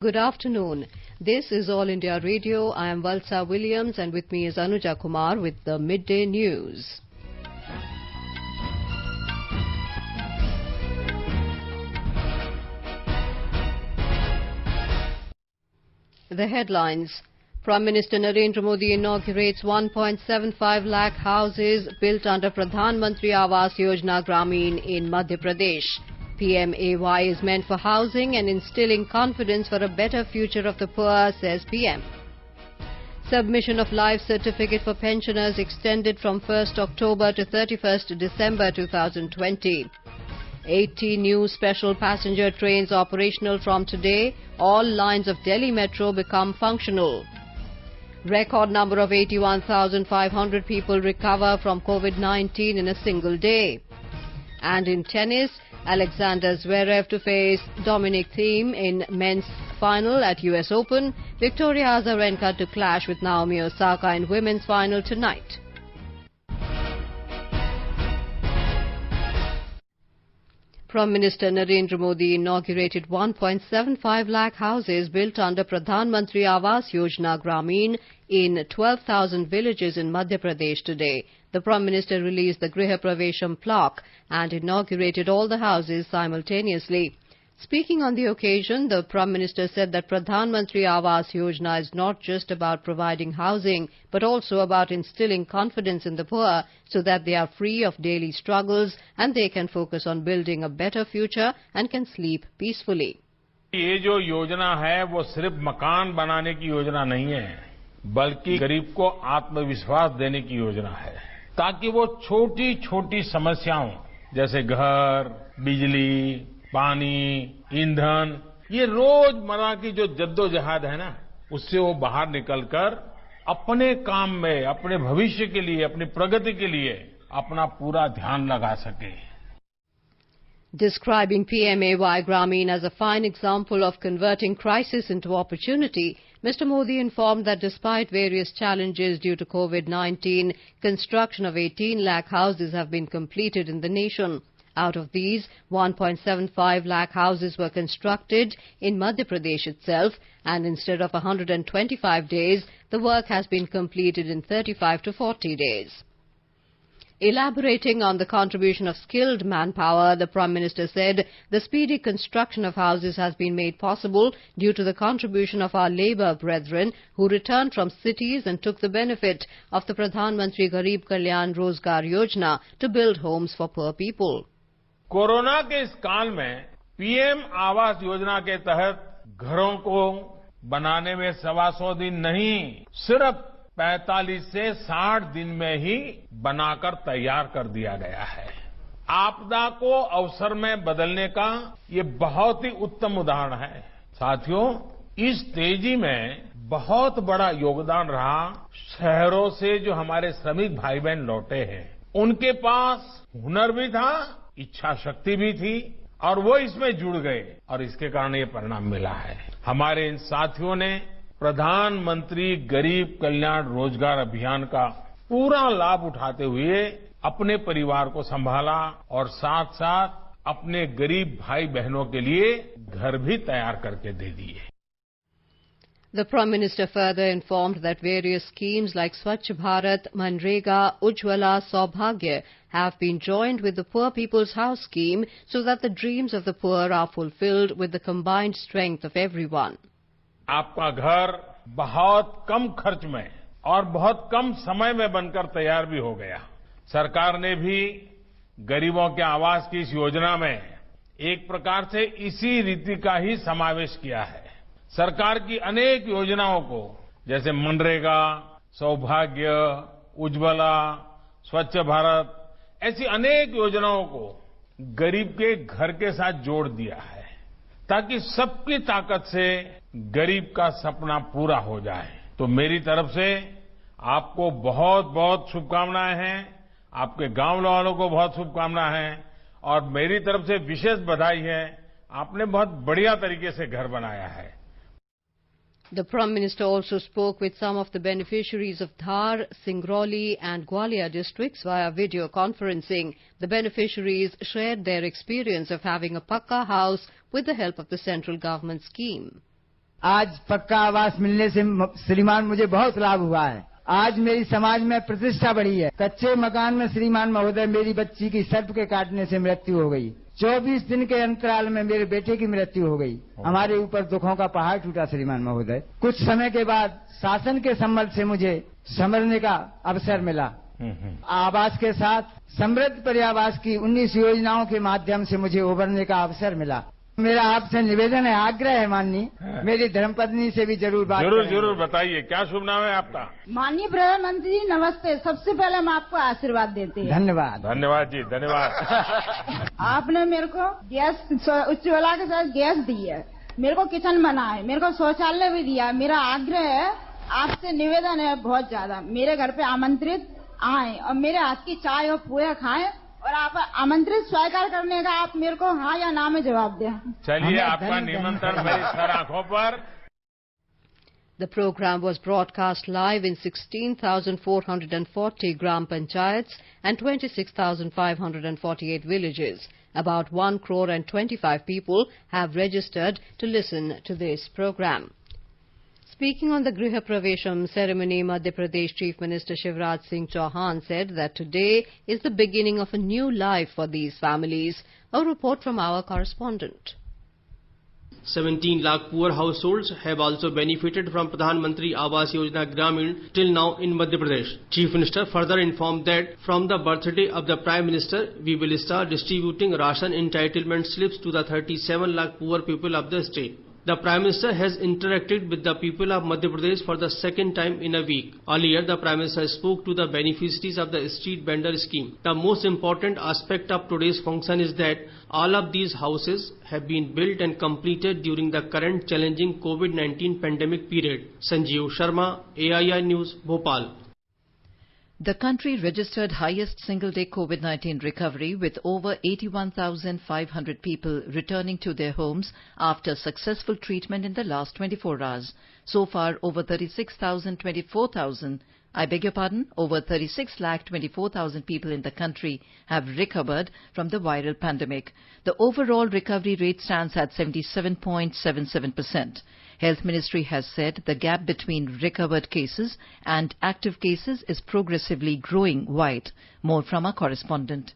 Good afternoon. This is All India Radio. I am Valsa Williams and with me is Anuja Kumar with the Midday News. The headlines. Prime Minister Narendra Modi inaugurates 1.75 lakh houses built under Pradhan Mantri Awas Yojana Gramin in Madhya Pradesh. PMAY is meant for housing and instilling confidence for a better future of the poor, says PM. Submission of life certificate for pensioners extended from 1st October to 31st December 2020. 80 new special passenger trains operational from today. All lines of Delhi Metro become functional. Record number of 81,500 people recover from COVID-19 in a single day. And in tennis, Alexander Zverev to face Dominic Thiem in men's final at US Open. Victoria Azarenka to clash with Naomi Osaka in women's final tonight. Prime Minister Narendra Modi inaugurated 1.75 lakh houses built under Pradhan Mantri Awas Yojana Gramin in 12,000 villages in Madhya Pradesh today. The Prime Minister released the Griha Pravesham plaque and inaugurated all the houses simultaneously. Speaking on the occasion, the Prime Minister said that Pradhan Mantri Awas Yojana is not just about providing housing, but also about instilling confidence in the poor so that they are free of daily struggles and they can focus on building a better future and can sleep peacefully. ये जो योजना है वो सिर्फ मकान बनाने की योजना नहीं है, बल्कि गरीब को आत्मविश्वास देने की योजना है, ताकि वो छोटी-छोटी समस्याओं जैसे घर, बिजली, पानी, ईंधन, ये रोजमर्रा की जो जद्दोजहद है ना, उससे वो बाहर निकलकर अपने काम में, अपने भविष्य के लिए, अपनी प्रगति के लिए अपना पूरा ध्यान लगा सके. Describing PMAY Gramin as a fine example of converting crisis into opportunity, Mr. Modi informed that despite various challenges due to COVID-19, construction of 18 lakh houses have been completed in the nation. Out of these, 1.75 lakh houses were constructed in Madhya Pradesh itself, and instead of 125 days, the work has been completed in 35 to 40 days. Elaborating on the contribution of skilled manpower, the Prime Minister said the speedy construction of houses has been made possible due to the contribution of our labour brethren who returned from cities and took the benefit of the Pradhan Mantri Garib Kalyan Rozgar Yojana to build homes for poor people. Corona के इस काल में PM Awas Yojana के तहत घरों को बनाने में 125 दिन नहीं, सिर्फ 45 से 60 दिन में ही बनाकर तैयार कर दिया गया है. आपदा को अवसर में बदलने का ये बहुत ही उत्तम उदाहरण है. साथियों, इस तेजी में बहुत बड़ा योगदान रहा शहरों से जो हमारे श्रमिक भाई बहन लौटे हैं. उनके पास हुनर भी था, इच्छा शक्ति भी थी और वो इसमें जुड़ गए और इसके कारण ये परिणाम मिला है. हमारे इन साथियों ने प्रधानमंत्री गरीब कल्याण रोजगार अभियान का पूरा लाभ उठाते हुए अपने परिवार को संभाला और साथ-साथ अपने गरीब भाई बहनों के लिए घर भी तैयार करके दे दिए. The Prime Minister further informed that various schemes like Swachh Bharat, Manrega, Ujjwala, Saubhagya have been joined with the Poor People's House scheme so that the dreams of the poor are fulfilled with the combined strength of everyone. आपका घर बहुत कम खर्च में और बहुत कम समय में बनकर तैयार भी हो गया. सरकार ने भी गरीबों के आवास की इस योजना में एक प्रकार से इसी रीति का ही समावेश किया है. सरकार की अनेक योजनाओं को जैसे मनरेगा, सौभाग्य, उज्ज्वला, स्वच्छ भारत ऐसी अनेक योजनाओं को गरीब के घर के साथ जोड़ दिया है ताकि सबकी ताकत से गरीब का सपना पूरा हो जाए. तो मेरी तरफ से आपको बहुत बहुत शुभकामनाएं हैं, आपके गांव वालों को बहुत शुभकामनाएं हैं और मेरी तरफ से विशेष बधाई है. आपने बहुत बढ़िया तरीके से घर बनाया है. The Prime Minister also spoke with some of the beneficiaries of Dhar, Singrauli and Gwalior districts via video conferencing. The beneficiaries shared their experience of having a Pakka house with the help of the central government scheme. आज पक्का आवास मिलने से श्रीमान मुझे बहुत लाभ हुआ है। आज मेरी समाज में प्रतिष्ठा बढ़ी है। कच्चे मकान में श्रीमान महोदय मेरी बच्ची की सर्प के काटने से मृत्यु हो गई। 24 दिन के अंतराल में मेरे बेटे की मृत्यु हो गई। हमारे ऊपर दुखों का पहाड़ टूटा श्रीमान महोदय। कुछ समय के बाद शासन के संबल से मुझे संभलने का अवसर मिला। आवास के साथ समृद्ध पर्यावास की 19 योजनाओं के माध्यम से मुझे उभरने का अवसर मिला। मेरा आपसे निवेदन है, आग्रह है माननीय, मेरी धर्मपत्नी से भी जरूर बात करें। जरूर बताइए, क्या शुभ नाम है आपका? माननीय प्रधानमंत्री जी नमस्ते। सबसे पहले हम आपको आशीर्वाद देते हैं। धन्यवाद जी, धन्यवाद। आपने मेरे को गैस उज्ज्वला के साथ गैस दी है, मेरे को किचन बना है, मेरे को शौचालय भी दिया। मेरा आग्रह है, आपसे निवेदन है बहुत ज्यादा, मेरे घर पे आमंत्रित आए और मेरे हाथ की चाय और पूरे खाएं और आप आमंत्रित स्वीकार करने का आप मेरे को हाँ या ना में जवाब दें। चलिए, आपका निमंत्रण मेरी सर आंखों पर। The program was broadcast live in 16,440 gram panchayats and 26,548 villages. About 1 crore and 25 people have registered to listen to this program. Speaking on the Griha Pravesham ceremony, Madhya Pradesh Chief Minister Shivraj Singh Chauhan said that today is the beginning of a new life for these families. A report from our correspondent. 17 lakh poor households have also benefited from Pradhan Mantri Awas Yojana Gramin till now in Madhya Pradesh. Chief Minister further informed that from the birthday of the Prime Minister, we will start distributing ration entitlement slips to the 37 lakh poor people of the state. The Prime Minister has interacted with the people of Madhya Pradesh for the second time in a week. Earlier, the Prime Minister spoke to the beneficiaries of the street vendor scheme. The most important aspect of today's function is that all of these houses have been built and completed during the current challenging COVID-19 pandemic period. Sanjeev Sharma, AII News, Bhopal. The country registered highest single-day COVID-19 recovery with over 81,500 people returning to their homes after successful treatment in the last 24 hours. So far, over 36,024,000 people in the country have recovered from the viral pandemic. The overall recovery rate stands at 77.77%. Health Ministry has said the gap between recovered cases and active cases is progressively growing wide. More from our correspondent.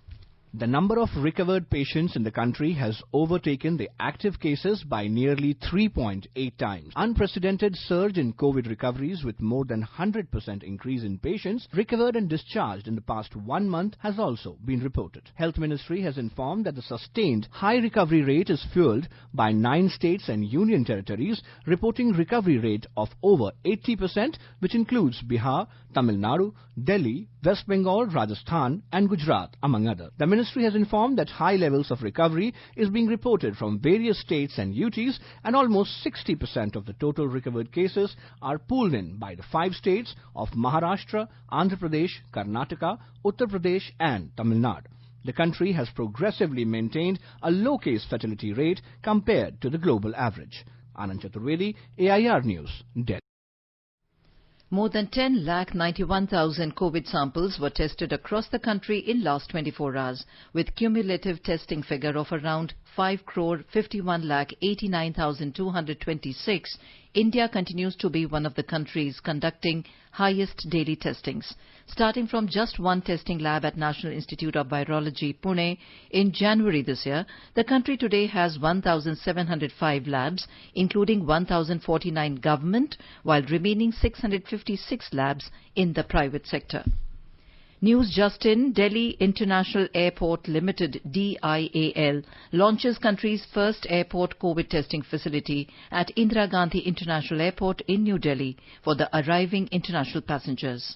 The number of recovered patients in the country has overtaken the active cases by nearly 3.8 times. Unprecedented surge in COVID recoveries with more than 100% increase in patients recovered and discharged in the past 1 month has also been reported. Health Ministry has informed that the sustained high recovery rate is fueled by 9 states and union territories reporting recovery rate of over 80%, which includes Bihar, Tamil Nadu, Delhi, West Bengal, Rajasthan and Gujarat, among others. The Ministry has informed that high levels of recovery is being reported from various states and UTs, and almost 60% of the total recovered cases are pooled in by the 5 states of Maharashtra, Andhra Pradesh, Karnataka, Uttar Pradesh and Tamil Nadu. The country has progressively maintained a low case fatality rate compared to the global average. Anand Chaturvedi, AIR News, Delhi. More than 10,91,000 COVID samples were tested across the country in last 24 hours, with cumulative testing figure of around 5,51,89,226. India continues to be one of the countries conducting highest daily testings. Starting from just one testing lab at National Institute of Virology, Pune, in January this year, the country today has 1,705 labs, including 1,049 government, while remaining 656 labs in the private sector. News just in, Delhi International Airport Limited DIAL launches country's first airport COVID testing facility at Indira Gandhi International Airport in New Delhi for the arriving international passengers.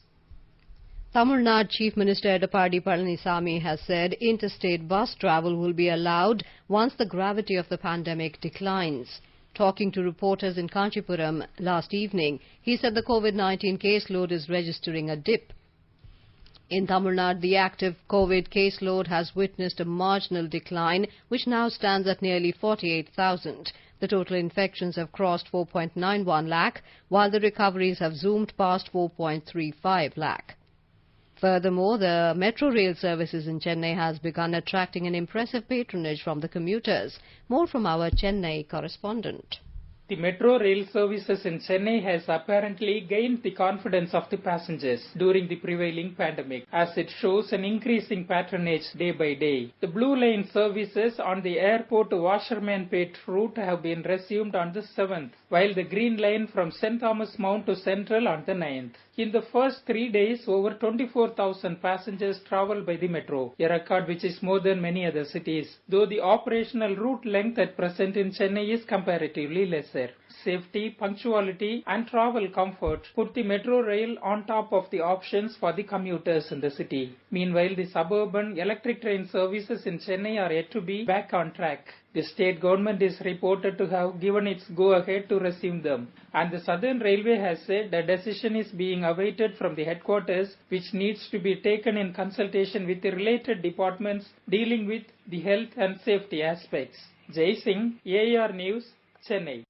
Tamil Nadu Chief Minister Edappadi Palanisamy has said interstate bus travel will be allowed once the gravity of the pandemic declines. Talking to reporters in Kanchipuram last evening, he said the COVID-19 caseload is registering a dip. In Tamil Nadu, the active COVID caseload has witnessed a marginal decline, which now stands at nearly 48,000. The total infections have crossed 4.91 lakh, while the recoveries have zoomed past 4.35 lakh. Furthermore, the metro rail services in Chennai has begun attracting an impressive patronage from the commuters. More from our Chennai correspondent. The metro rail services in Chennai has apparently gained the confidence of the passengers during the prevailing pandemic, as it shows an increasing patronage day by day. The Blue Line services on the airport to Washermanpet route have been resumed on the 7th, while the Green Line from St. Thomas Mount to Central on the 9th. In the first 3 days, over 24,000 passengers travelled by the metro, a record which is more than many other cities, though the operational route length at present in Chennai is comparatively lesser. Safety, punctuality and travel comfort put the metro rail on top of the options for the commuters in the city. Meanwhile, the suburban electric train services in Chennai are yet to be back on track. The state government is reported to have given its go-ahead to resume them. And the Southern Railway has said the decision is being awaited from the headquarters, which needs to be taken in consultation with the related departments dealing with the health and safety aspects. Jai Singh, AR News, Chennai.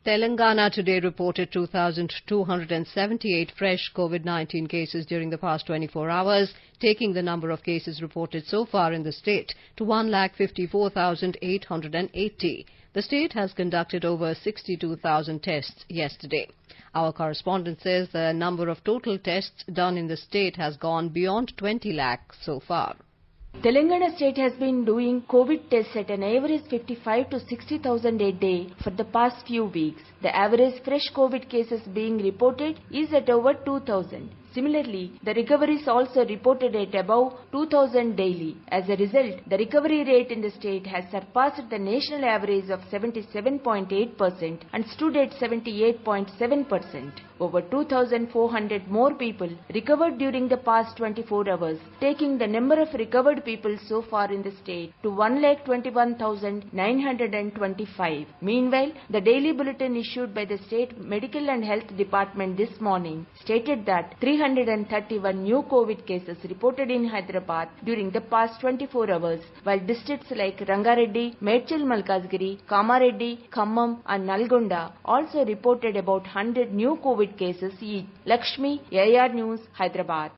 Telangana today reported 2,278 fresh COVID-19 cases during the past 24 hours, taking the number of cases reported so far in the state to 1,54,880. The state has conducted over 62,000 tests yesterday. Our correspondent says the number of total tests done in the state has gone beyond 20 lakh so far. Telangana state has been doing COVID tests at an average 55 to 60,000 a day for the past few weeks. The average fresh COVID cases being reported is at over 2,000. Similarly, the recoveries also reported at above 2,000 daily. As a result, the recovery rate in the state has surpassed the national average of 77.8% and stood at 78.7%. Over 2,400 more people recovered during the past 24 hours, taking the number of recovered people so far in the state to 1,21,925. Meanwhile, the daily bulletin issued by the State Medical and Health Department this morning stated that 331 new COVID cases reported in Hyderabad during the past 24 hours, while districts like Rangareddy, Medchal Malkazgiri, Kamareddy, Khammam and Nalgonda also reported about 100 new COVID cases each. Lakshmi, AR News, Hyderabad.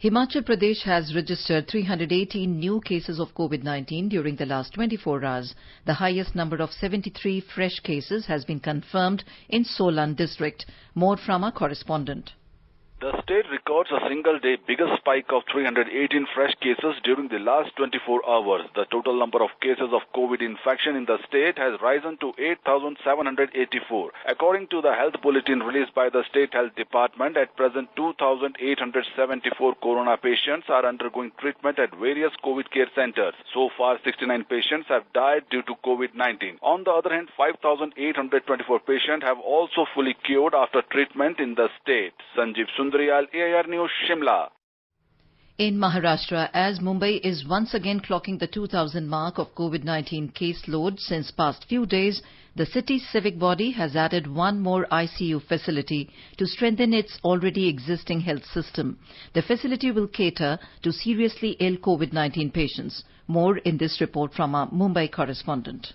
Himachal Pradesh has registered 318 new cases of COVID-19 during the last 24 hours. The highest number of 73 fresh cases has been confirmed in Solan district. More from our correspondent. The state records a single-day biggest spike of 318 fresh cases during the last 24 hours. The total number of cases of COVID infection in the state has risen to 8,784. According to the health bulletin released by the State Health Department, at present 2,874 corona patients are undergoing treatment at various COVID care centers. So far, 69 patients have died due to COVID-19. On the other hand, 5,824 patients have also fully cured after treatment in the state. Sanjeev Sundariyal, AR News, Shimla. In Maharashtra, as Mumbai is once again clocking the 2,000 mark of COVID-19 caseload since past few days, the city's civic body has added one more ICU facility to strengthen its already existing health system. The facility will cater to seriously ill COVID-19 patients. More in this report from our Mumbai correspondent.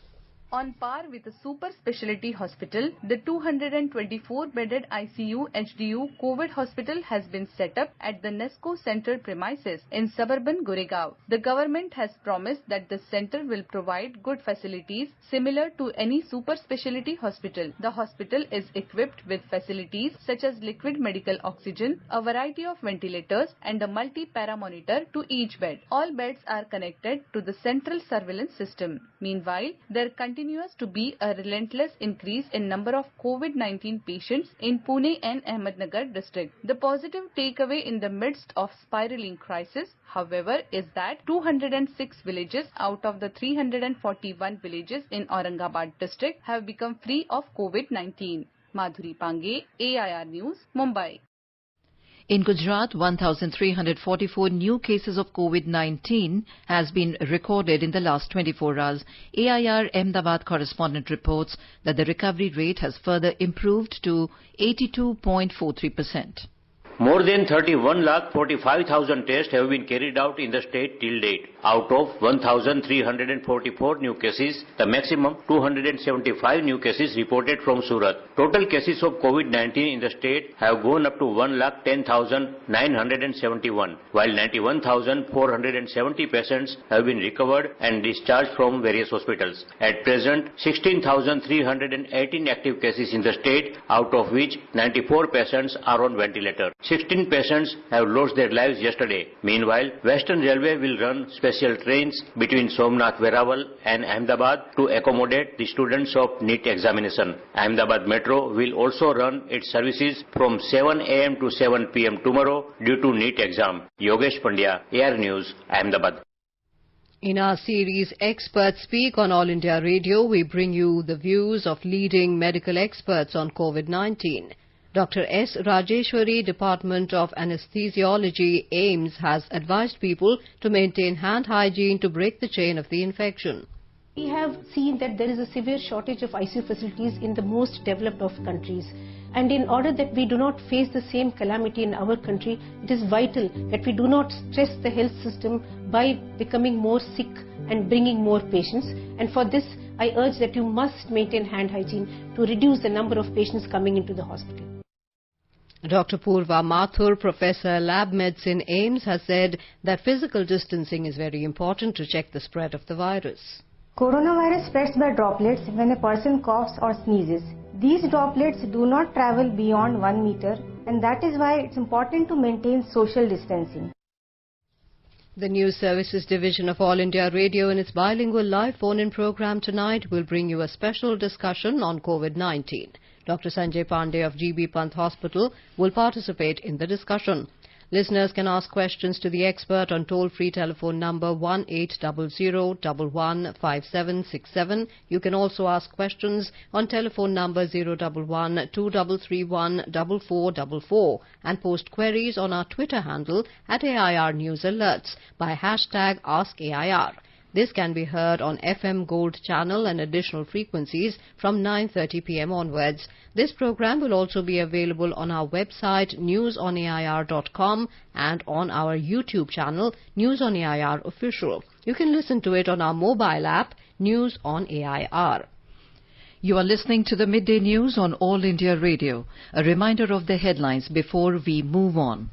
On par with a super specialty hospital, the 224-bedded ICU HDU COVID hospital has been set up at the NESCO Center premises in suburban Goregaon. The government has promised that the center will provide good facilities similar to any super specialty hospital. The hospital is equipped with facilities such as liquid medical oxygen, a variety of ventilators and a multi-para monitor to each bed. All beds are connected to the central surveillance system. Meanwhile, there continues to be a relentless increase in number of COVID-19 patients in Pune and Ahmednagar district. The positive takeaway in the midst of spiraling crisis, however, is that 206 villages out of the 341 villages in Aurangabad district have become free of COVID-19. Madhuri Pange, AIR News, Mumbai. In Gujarat, 1,344 new cases of COVID-19 has been recorded in the last 24 hours. AIR Ahmedabad correspondent reports that the recovery rate has further improved to 82.43%. More than 31,45,000 tests have been carried out in the state till date. Out of 1,344 new cases, the maximum 275 new cases reported from Surat. Total cases of COVID-19 in the state have gone up to 1,10,971, while 91,470 patients have been recovered and discharged from various hospitals. At present, 16,318 active cases in the state, out of which 94 patients are on ventilator. 16 patients have lost their lives yesterday. Meanwhile, Western Railway will run special trains between Somnath Verawal and Ahmedabad to accommodate the students of NEET examination. Ahmedabad Metro will also run its services from 7 a.m. to 7 p.m. tomorrow due to NEET exam. Yogesh Pandya, AR News, Ahmedabad. In our series Experts Speak on All India Radio, we bring you the views of leading medical experts on COVID-19. Dr. S. Rajeshwari, Department of Anesthesiology, AIIMS, has advised people to maintain hand hygiene to break the chain of the infection. We have seen that there is a severe shortage of ICU facilities in the most developed of countries. And in order that we do not face the same calamity in our country, it is vital that we do not stress the health system by becoming more sick and bringing more patients. And for this, I urge that you must maintain hand hygiene to reduce the number of patients coming into the hospital. Dr. Purva Mathur, Professor Lab Medicine, AIIMS, has said that physical distancing is very important to check the spread of the virus. Coronavirus spreads by droplets when a person coughs or sneezes. These droplets do not travel beyond 1 meter, and that is why it's important to maintain social distancing. The News Services Division of All India Radio in its bilingual live phone-in program tonight will bring you a special discussion on COVID-19. Dr. Sanjay Pandey of GB Pant Hospital will participate in the discussion. Listeners can ask questions to the expert on toll-free telephone number 1800-115767. You can also ask questions on telephone number 011-2331-4444 and post queries on our Twitter handle at AIR News Alerts by hashtag AskAIR. This can be heard on FM Gold channel and additional frequencies from 9:30 p.m. onwards. This program will also be available on our website newsonair.com and on our YouTube channel News on AIR Official. You can listen to it on our mobile app News on AIR. You are listening to the Midday News on All India Radio. A reminder of the headlines before we move on.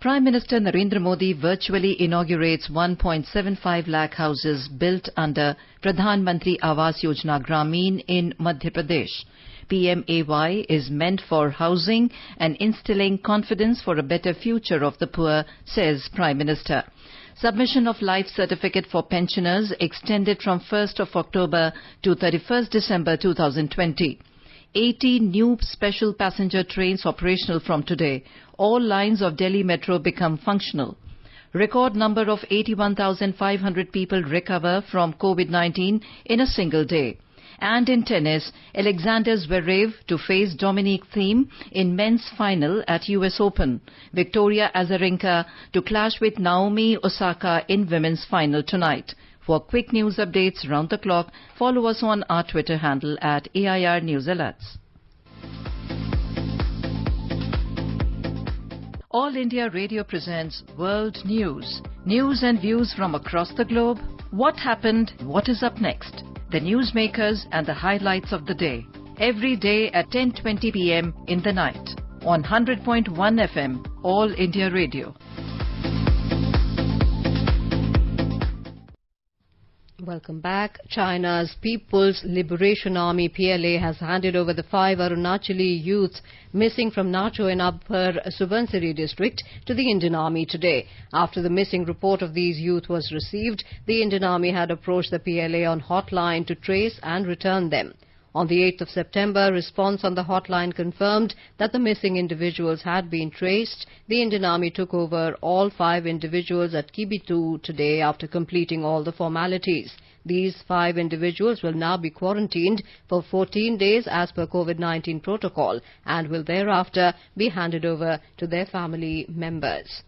Prime Minister Narendra Modi virtually inaugurates 1.75 lakh houses built under Pradhan Mantri Awas Yojana Gramin in Madhya Pradesh. PMAY is meant for housing and instilling confidence for a better future of the poor, says Prime Minister. Submission of life certificate for pensioners extended from 1st of October to 31st December 2020. 80 new special passenger trains operational from today. All lines of Delhi Metro become functional. Record number of 81,500 people recover from COVID-19 in a single day. And in tennis, Alexander Zverev to face Dominic Thiem in men's final at US Open. Victoria Azarenka to clash with Naomi Osaka in women's final tonight. For quick news updates round the clock, follow us on our Twitter handle at AIR News Alerts. All India Radio presents World News. News and views from across the globe. What happened? What is up next? The newsmakers and the highlights of the day. Every day at 10:20 p.m. in the night. On 100.1 FM, All India Radio. Welcome back. China's People's Liberation Army PLA has handed over the 5 Arunachali youths missing from Nacho in Upper Subansiri district to the Indian Army today. After the missing report of these youth was received, the Indian Army had approached the PLA on hotline to trace and return them. On the 8th of September, response on the hotline confirmed that the missing individuals had been traced. The Indian Army took over all 5 individuals at Kibitu today after completing all the formalities. These 5 individuals will now be quarantined for 14 days as per COVID-19 protocol and will thereafter be handed over to their family members.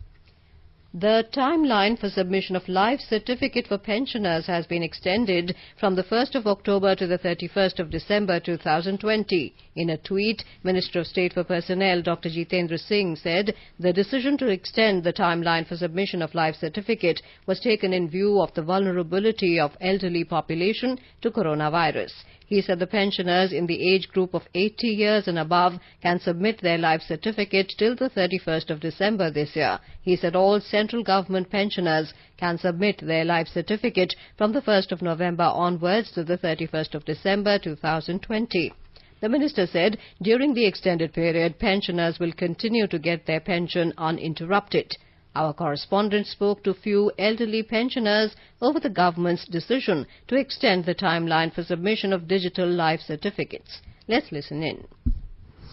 The timeline for submission of life certificate for pensioners has been extended from the 1st of October to the 31st of December 2020. In a tweet, Minister of State for Personnel Dr. Jitendra Singh said the decision to extend the timeline for submission of life certificate was taken in view of the vulnerability of elderly population to coronavirus. He said the pensioners in the age group of 80 years and above can submit their life certificate till the 31st of December this year. He said all central government pensioners can submit their life certificate from the 1st of November onwards to the 31st of December 2020. The minister said during the extended period, pensioners will continue to get their pension uninterrupted. Our correspondent spoke to few elderly pensioners over the government's decision to extend the timeline for submission of digital life certificates. Let's listen in.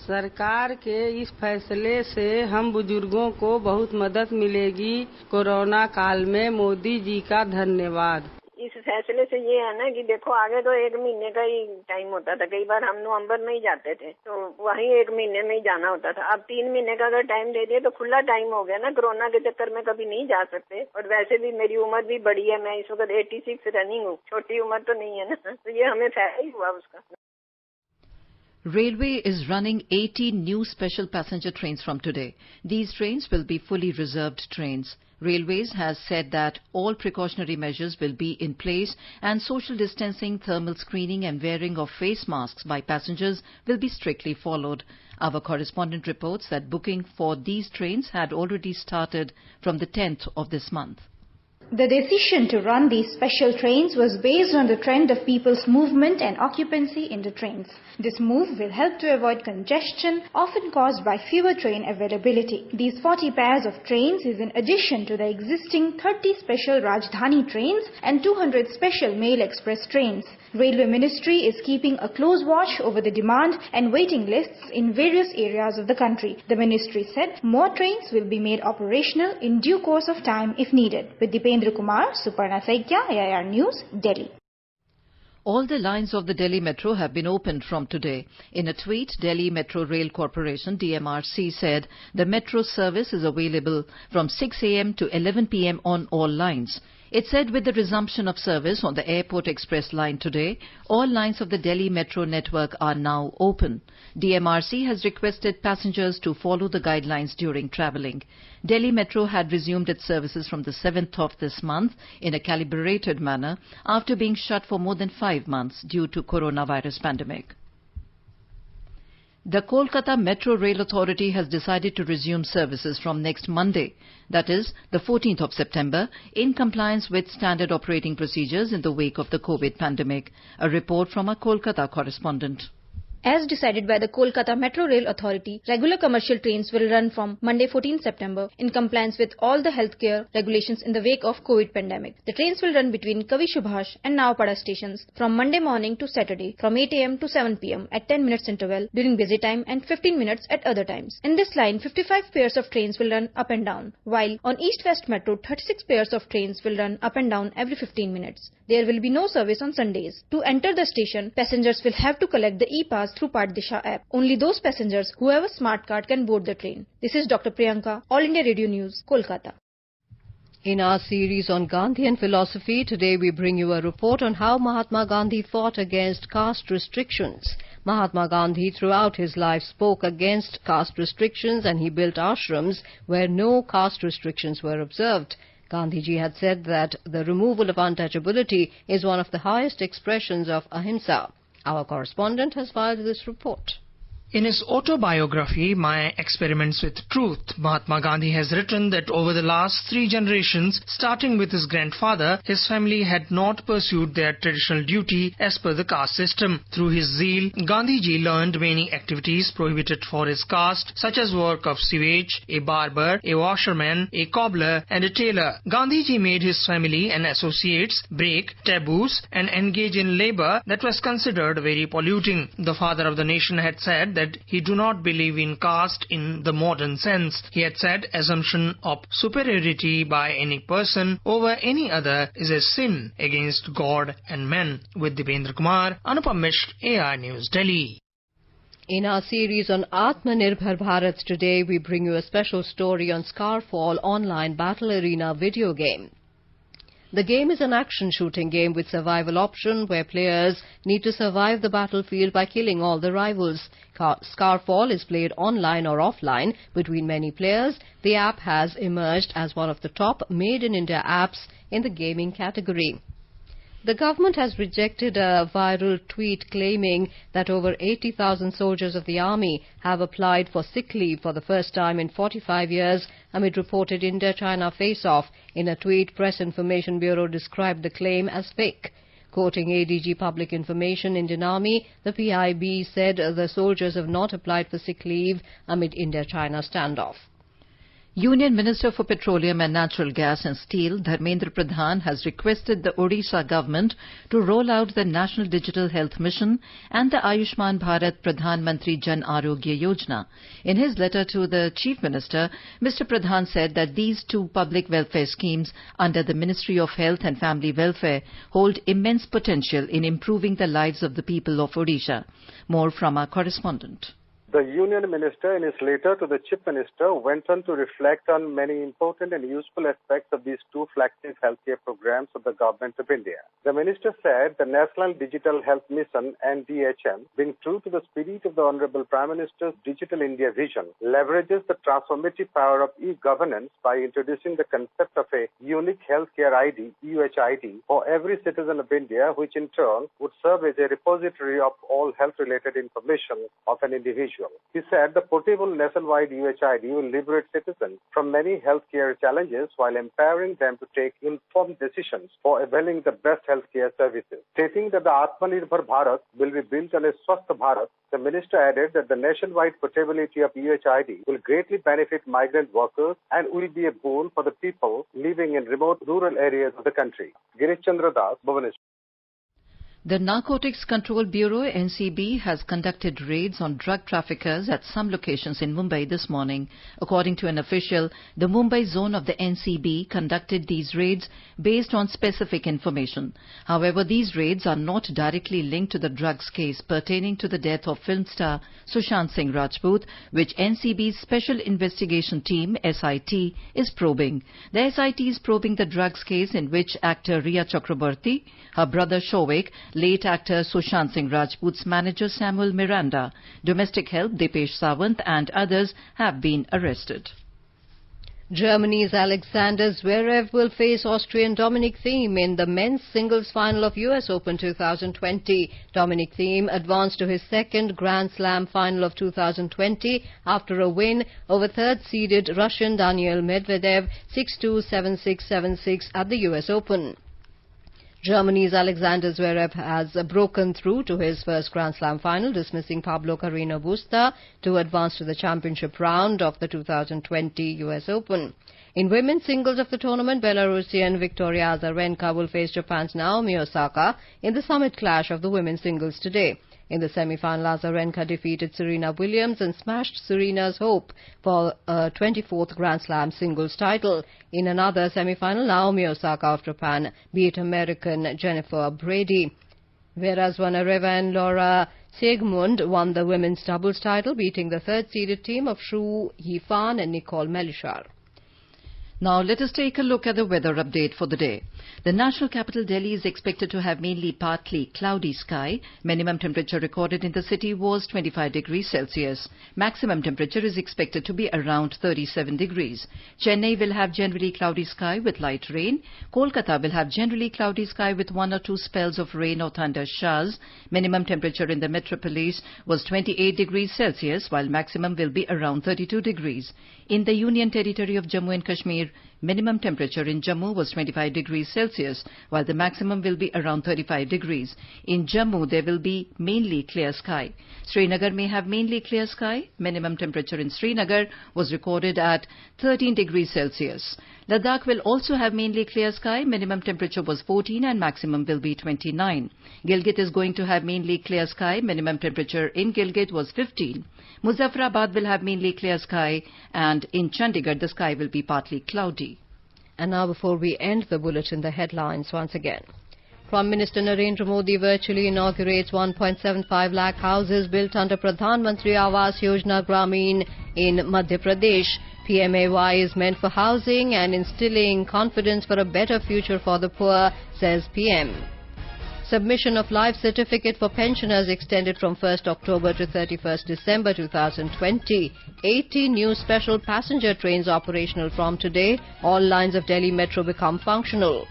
सरकार के इस फैसले से हम बुजुर्गों को बहुत मदद मिलेगी। कोरोना काल में मोदी जी का धन्यवाद। इस फैसले से ये है ना कि देखो आगे तो 1 महीने का ही टाइम होता था, कई बार हम नवंबर में ही जाते थे तो वहीं 1 महीने में ही जाना होता था। अब 3 महीने का अगर टाइम दे दिया तो खुला टाइम हो गया ना, कोरोना के चक्कर में कभी नहीं जा सकते। और वैसे भी मेरी उम्र भी बड़ी है, मैं इस वक्त 86 रनिंग हूँ, छोटी उम्र तो नहीं है ना, तो ये हमें फायदा ही हुआ उसका। Railway is running 18 new special passenger trains from today. These trains will be fully reserved trains. Railways has said that all precautionary measures will be in place and social distancing, thermal screening and wearing of face masks by passengers will be strictly followed. Our correspondent reports that booking for these trains had already started from the 10th of this month. The decision to run these special trains was based on the trend of people's movement and occupancy in the trains. This move will help to avoid congestion often caused by fewer train availability. These 40 pairs of trains is in addition to the existing 30 special Rajdhani trains and 200 special Mail Express trains. Railway Ministry is keeping a close watch over the demand and waiting lists in various areas of the country. The ministry said more trains will be made operational in due course of time if needed. With Dipendra Kumar, Suparna Saikya, AIR News, Delhi. All the lines of the Delhi Metro have been opened from today. In a tweet, Delhi Metro Rail Corporation DMRC said the metro service is available from 6 a.m. to 11 p.m. on all lines. It said with the resumption of service on the Airport Express line today, all lines of the Delhi Metro network are now open. DMRC has requested passengers to follow the guidelines during travelling. Delhi Metro had resumed its services from the 7th of this month in a calibrated manner after being shut for more than 5 months due to coronavirus pandemic. The Kolkata Metro Rail Authority has decided to resume services from next Monday, that is, the 14th of September, in compliance with standard operating procedures in the wake of the COVID pandemic. A report from our Kolkata correspondent. As decided by the Kolkata Metro Rail Authority, regular commercial trains will run from Monday 14 September in compliance with all the healthcare regulations in the wake of COVID pandemic. The trains will run between Kavi Subhash and Naopada stations from Monday morning to Saturday from 8 a.m. to 7 p.m. at 10 minutes interval during busy time and 15 minutes at other times. In this line, 55 pairs of trains will run up and down, while on East-West Metro, 36 pairs of trains will run up and down every 15 minutes. There will be no service on Sundays. To enter the station, passengers will have to collect the e-pass through Paardisha app. Only those passengers who have a smart card can board the train. This is Dr. Priyanka, All India Radio News, Kolkata. In our series on Gandhian philosophy, today we bring you a report on how Mahatma Gandhi fought against caste restrictions. Mahatma Gandhi throughout his life spoke against caste restrictions and he built ashrams where no caste restrictions were observed. Gandhiji had said that the removal of untouchability is one of the highest expressions of ahimsa. Our correspondent has filed this report. In his autobiography, My Experiments with Truth, Mahatma Gandhi has written that over the last 3 generations, starting with his grandfather, his family had not pursued their traditional duty as per the caste system. Through his zeal, Gandhiji learned many activities prohibited for his caste, such as work of sewage, a barber, a washerman, a cobbler, and a tailor. Gandhiji made his family and associates break taboos and engage in labor that was considered very polluting. The father of the nation had said that he do not believe in caste in the modern sense. He had said assumption of superiority by any person over any other is a sin against God and men. With Dipendra Kumar, Anupam Mishra, AIR News, Delhi. In our series on Atmanirbhar Bharat today, we bring you a special story on Scarfall online battle arena video game. The game is an action shooting game with survival option where players need to survive the battlefield by killing all the rivals. Scarfall is played online or offline between many players. The app has emerged as one of the top made-in-India apps in the gaming category. The government has rejected a viral tweet claiming that over 80,000 soldiers of the army have applied for sick leave for the first time in 45 years amid reported India-China face-off. In a tweet, Press Information Bureau described the claim as fake. Quoting ADG Public Information, Indian Army, the PIB said the soldiers have not applied for sick leave amid India-China standoff. Union Minister for Petroleum and Natural Gas and Steel, Dharmendra Pradhan, has requested the Odisha government to roll out the National Digital Health Mission and the Ayushman Bharat Pradhan Mantri Jan Arogya Yojana. In his letter to the Chief Minister, Mr. Pradhan said that these two public welfare schemes under the Ministry of Health and Family Welfare hold immense potential in improving the lives of the people of Odisha. More from our correspondent. The Union Minister, in his letter to the Chief Minister, went on to reflect on many important and useful aspects of these two flagship healthcare programs of the Government of India. The Minister said the National Digital Health Mission, NDHM, being true to the spirit of the Honorable Prime Minister's Digital India vision, leverages the transformative power of e-governance by introducing the concept of a unique healthcare ID, UHID, for every citizen of India, which in turn would serve as a repository of all health-related information of an individual. He said the portable nationwide UHID will liberate citizens from many healthcare challenges while empowering them to take informed decisions for availing the best healthcare services. Stating that the Atmanirbhar Bharat will be built on a Swasth Bharat, the minister added that the nationwide portability of UHID will greatly benefit migrant workers and will be a boon for the people living in remote rural areas of the country. Girish Chandra Das, Bhubaneswar. The Narcotics Control Bureau, NCB, has conducted raids on drug traffickers at some locations in Mumbai this morning. According to an official, the Mumbai zone of the NCB conducted these raids based on specific information. However, these raids are not directly linked to the drugs case pertaining to the death of film star Sushant Singh Rajput, which NCB's Special Investigation Team, SIT, is probing. The SIT is probing the drugs case in which actor Riya Chakraborty, her brother Shovik, late actor Sushant Singh Rajput's manager Samuel Miranda, domestic help Dipesh Sawant and others have been arrested. Germany's Alexander Zverev will face Austrian Dominic Thiem in the men's singles final of US Open 2020. Dominic Thiem advanced to his second Grand Slam final of 2020 after a win over third-seeded Russian Daniil Medvedev 6-2, 7-6, 7-6 at the US Open. Germany's Alexander Zverev has broken through to his first Grand Slam final, dismissing Pablo Carreño Busta to advance to the championship round of the 2020 US Open. In women's singles of the tournament, Belarusian Victoria Azarenka will face Japan's Naomi Osaka in the summit clash of the women's singles today. In the semi-final, Azarenka defeated Serena Williams and smashed Serena's hope for a 24th Grand Slam singles title. In another semi-final, Naomi Osaka of Japan beat American Jennifer Brady. Whereas Vonnareva and Laura Siegmund won the women's doubles title, beating the third-seeded team of Shu Yifan and Nicole Melchar. Now let us take a look at the weather update for the day. The national capital Delhi is expected to have mainly partly cloudy sky. Minimum temperature recorded in the city was 25 degrees Celsius. Maximum temperature is expected to be around 37 degrees. Chennai will have generally cloudy sky with light rain. Kolkata will have generally cloudy sky with one or two spells of rain or thunder showers. Minimum temperature in the metropolis was 28 degrees Celsius, while maximum will be around 32 degrees. In the Union Territory of Jammu and Kashmir, minimum temperature in Jammu was 25 degrees Celsius, while the maximum will be around 35 degrees. In Jammu, there will be mainly clear sky. Srinagar may have mainly clear sky. Minimum temperature in Srinagar was recorded at 13 degrees Celsius. Ladakh will also have mainly clear sky. Minimum temperature was 14 and maximum will be 29. Gilgit is going to have mainly clear sky. Minimum temperature in Gilgit was 15. Muzaffarabad will have mainly clear sky, and in Chandigarh the sky will be partly cloudy. And now, before we end the bulletin, the headlines once again. Prime Minister Narendra Modi virtually inaugurates 1.75 lakh houses built under Pradhan Mantri Awas Yojana Gramin in Madhya Pradesh. PMAY is meant for housing and instilling confidence for a better future for the poor, says PM. Submission of life certificate for pensioners extended from 1st October to 31st December 2020. 80 new special passenger trains operational from today. All lines of Delhi Metro become functional.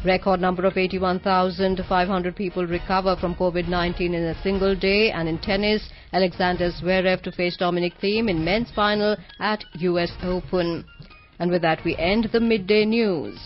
Record number of 81,500 people recover from COVID-19 in a single day. And in tennis, Alexander Zverev to face Dominic Thiem in men's final at US Open. And with that, we end the midday news.